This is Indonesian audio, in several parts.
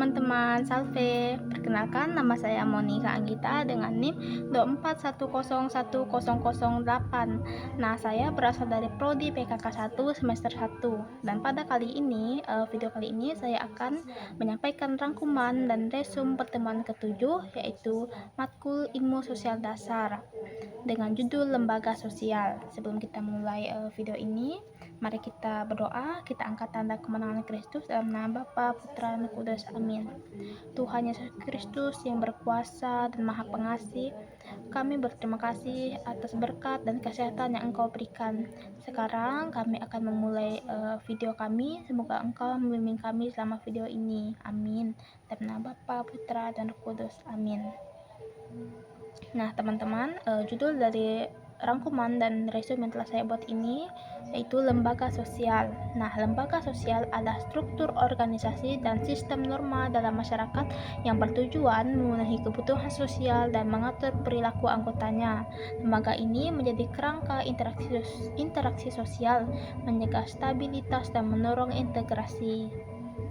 teman-teman, salve. Perkenalkan, nama saya Monica Anggita dengan NIM 241010008. Nah, saya berasal dari Prodi PKK 1 semester 1. Dan pada video kali ini saya akan menyampaikan rangkuman dan resum pertemuan ke-7, yaitu matkul Ilmu Sosial Dasar dengan judul Lembaga Sosial. Sebelum kita mulai video ini, mari kita berdoa. Kita angkat tanda kemenangan Kristus dalam nama Bapa, Putra, dan Kudus. Amin. Tuhan Yesus Kristus yang berkuasa dan maha pengasih, kami berterima kasih atas berkat dan kesehatan yang Engkau berikan. Sekarang kami akan memulai video kami. Semoga Engkau membimbing kami selama video ini. Amin. Dalam nama Bapa, Putra, dan Roh Kudus. Amin. Nah, teman-teman, judul dari rangkuman dan resume yang telah saya buat ini yaitu lembaga sosial. Nah, lembaga sosial adalah struktur organisasi dan sistem norma dalam masyarakat yang bertujuan memenuhi kebutuhan sosial dan mengatur perilaku anggotanya. Lembaga ini menjadi kerangka interaksi sosial, menjaga stabilitas dan mendorong integrasi.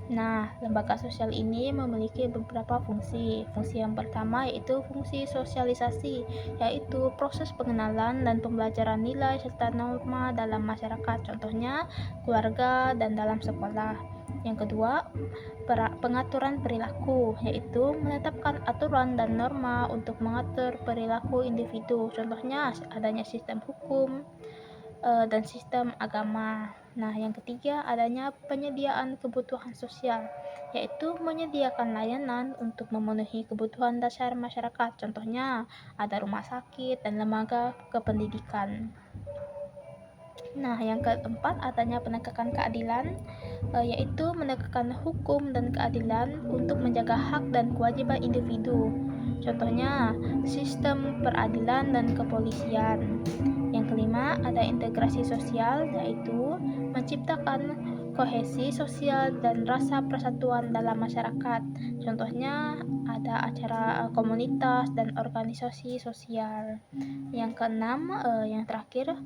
Nah, lembaga sosial ini memiliki beberapa fungsi. Fungsi yang pertama yaitu fungsi sosialisasi, yaitu proses pengenalan dan pembelajaran nilai serta norma dalam masyarakat, contohnya keluarga dan dalam sekolah. Yang kedua, pengaturan perilaku, yaitu menetapkan aturan dan norma untuk mengatur perilaku individu, contohnya adanya sistem hukum dan sistem agama. Nah, yang ketiga adanya penyediaan kebutuhan sosial, yaitu menyediakan layanan untuk memenuhi kebutuhan dasar masyarakat. Contohnya ada rumah sakit dan lembaga kependidikan. Nah, yang keempat adanya penegakan keadilan, yaitu menegakkan hukum dan keadilan untuk menjaga hak dan kewajiban individu. Contohnya sistem peradilan dan kepolisian. Yang kelima ada integrasi sosial, yaitu menciptakan kohesi sosial dan rasa persatuan dalam masyarakat. Contohnya ada acara komunitas dan organisasi sosial. Yang keenam, yang terakhir,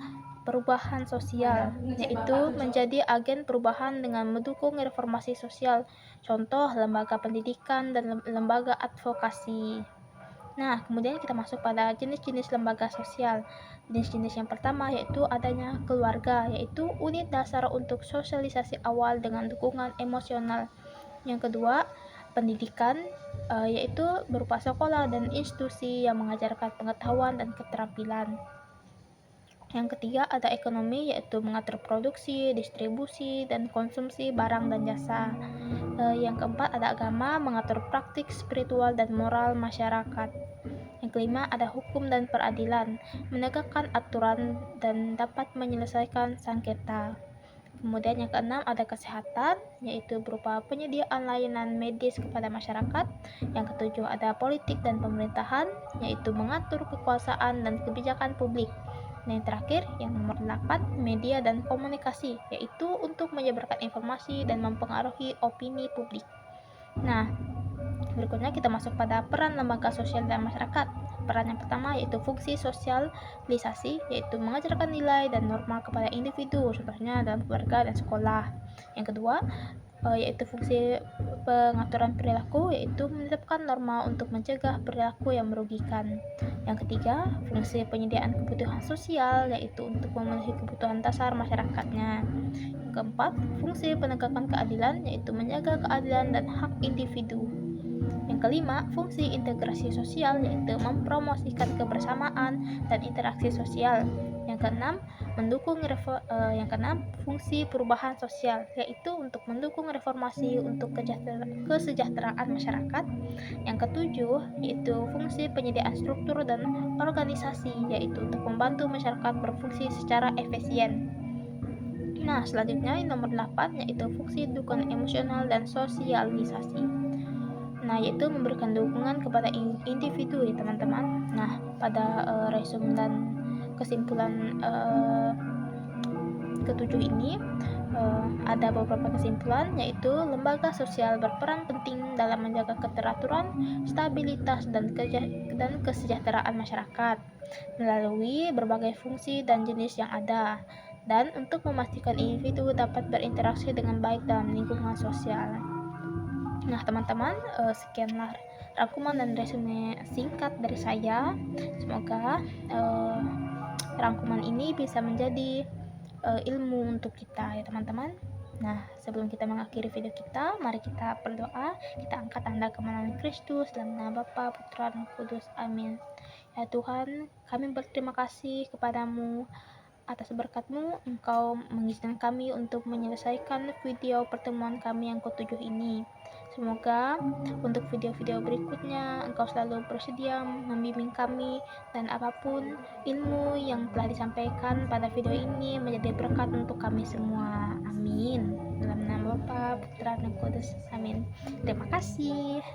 perubahan sosial, yaitu menjadi agen perubahan dengan mendukung reformasi sosial, contoh lembaga pendidikan dan lembaga advokasi. Nah, kemudian kita masuk pada jenis-jenis lembaga sosial. Jenis-jenis yang pertama yaitu adanya keluarga, yaitu unit dasar untuk sosialisasi awal dengan dukungan emosional. Yang kedua, pendidikan, yaitu berupa sekolah dan institusi yang mengajarkan pengetahuan dan keterampilan. Yang ketiga ada ekonomi, yaitu mengatur produksi, distribusi, dan konsumsi barang dan jasa. Yang keempat ada agama, mengatur praktik spiritual dan moral masyarakat. Yang kelima ada hukum dan peradilan, menegakkan aturan dan dapat menyelesaikan sengketa. Kemudian yang keenam ada kesehatan, yaitu berupa penyediaan layanan medis kepada masyarakat. Yang ketujuh ada politik dan pemerintahan, yaitu mengatur kekuasaan dan kebijakan publik. Yang terakhir, yang nomor 8, media dan komunikasi, yaitu untuk menyebarkan informasi dan mempengaruhi opini publik. Nah, berikutnya kita masuk pada peran lembaga sosial dalam masyarakat. Peran yang pertama yaitu fungsi sosialisasi, yaitu mengajarkan nilai dan norma kepada individu, contohnya dalam keluarga dan sekolah. Yang kedua, yaitu fungsi pengaturan perilaku, yaitu menetapkan norma untuk mencegah perilaku yang merugikan. Yang ketiga, fungsi penyediaan kebutuhan sosial, yaitu untuk memenuhi kebutuhan dasar masyarakatnya. Yang keempat, fungsi penegakan keadilan, yaitu menjaga keadilan dan hak individu. Yang kelima, fungsi integrasi sosial, yaitu mempromosikan kebersamaan dan interaksi sosial. Yang keenam, fungsi perubahan sosial, yaitu untuk mendukung reformasi untuk kesejahteraan masyarakat. Yang ketujuh, yaitu fungsi penyediaan struktur dan organisasi, yaitu untuk membantu masyarakat berfungsi secara efisien. Nah, selanjutnya yang nomor 8 yaitu fungsi dukungan emosional dan sosialisasi. Nah, yaitu memberikan dukungan kepada individu ya teman-teman. Nah, pada resume dan kesimpulan ketujuh ini ada beberapa kesimpulan, yaitu lembaga sosial berperan penting dalam menjaga keteraturan, stabilitas, dan kesejahteraan masyarakat melalui berbagai fungsi dan jenis yang ada, dan untuk memastikan individu dapat berinteraksi dengan baik dalam lingkungan sosial. Nah, teman-teman, sekianlah rangkuman dan resume singkat dari saya. Semoga rangkuman ini bisa menjadi ilmu untuk kita ya teman-teman. Nah, sebelum kita mengakhiri video kita, mari kita berdoa. Kita angkat tanda kemenangan Kristus dalam nama Bapa, Putra, dan Roh Kudus. Amin. Ya Tuhan, kami berterima kasih kepadamu atas berkat-Mu. Engkau mengizinkan kami untuk menyelesaikan video pertemuan kami yang ke-7 ini. Semoga untuk video-video berikutnya Engkau selalu bersedia membimbing kami, dan apapun ilmu yang telah disampaikan pada video ini menjadi berkat untuk kami semua. Amin. Dalam nama Bapa, Putra, dan Kudus. Amin. Terima kasih.